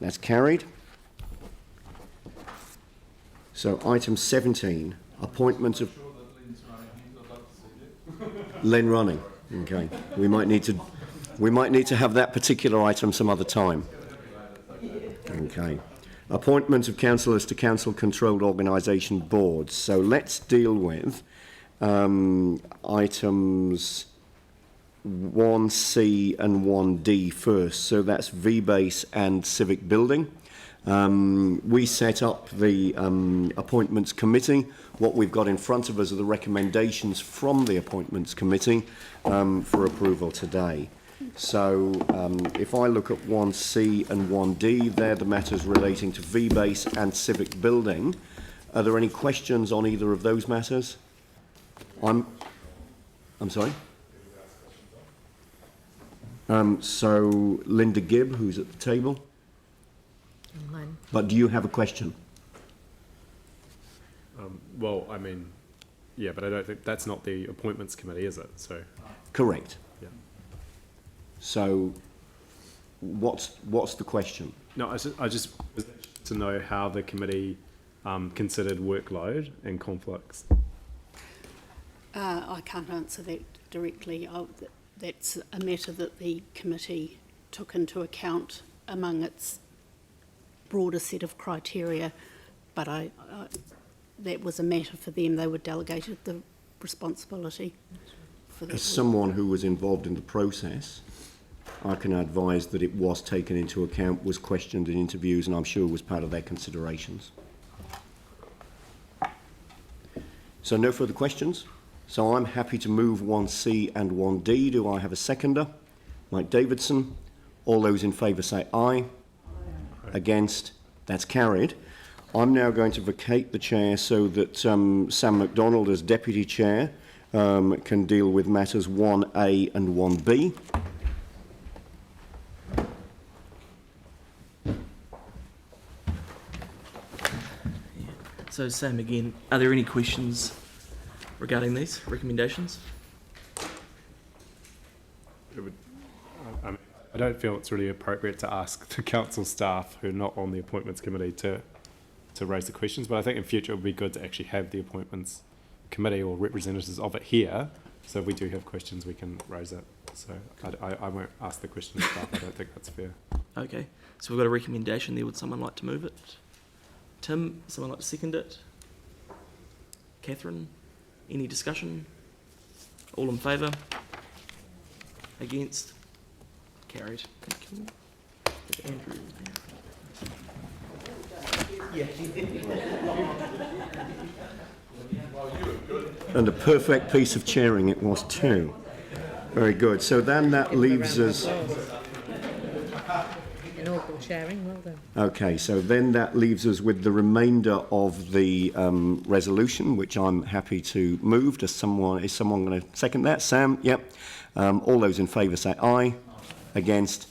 That's carried. So item 17, appointment of... Len running. Okay. We might need to have that particular item some other time. Okay. Appointment of councillors to council-controlled organisation boards. So let's deal with items 1C and 1D first. So that's V-Base and Civic Building. We set up the Appointments Committee. What we've got in front of us are the recommendations from the Appointments Committee for approval today. So if I look at 1C and 1D, they're the matters relating to V-Base and Civic Building. Are there any questions on either of those matters? I'm sorry? So Linda Gibb, who's at the table. Online. But do you have a question? Well, I mean, yeah, but I don't think that's not the appointments committee, is it? So Correct. yeah. So what's the question? No, I just was interested to know how the committee considered workload and conflicts. I can't answer that directly. That's a matter that the committee took into account among its broader set of criteria, but that was a matter for them. They were delegated the responsibility for that. As someone who was involved in the process, I can advise that it was taken into account, was questioned in interviews, and I'm sure was part of their considerations. So no further questions. So I'm happy to move 1C and 1D. Do I have a seconder? Mike Davidson. All those in favour say aye. Against? That's carried. I'm now going to vacate the chair so that Sam MacDonald, as Deputy Chair, can deal with matters 1A and 1B. So Sam, again, are there any questions regarding these recommendations? I don't feel it's really appropriate to ask the council staff who are not on the appointments committee to raise the questions, but I think in future it would be good to actually have the appointments committee or representatives of it here, so if we do have questions we can raise it. So I won't ask the questions staff. I don't think that's fair. Okay, so we've got a recommendation there. Would someone like to move it? Tim, someone like to second it? Catherine, any discussion? All in favour? Against? Carried. Thank you. With Andrew. And a perfect piece of chairing it was too. Very good. So then that leaves us... Inaugural chairing, well done. Okay, so then that leaves us with the remainder of the resolution, which I'm happy to move. Is someone going to second that? Sam? Yep. All those in favour say aye. Against?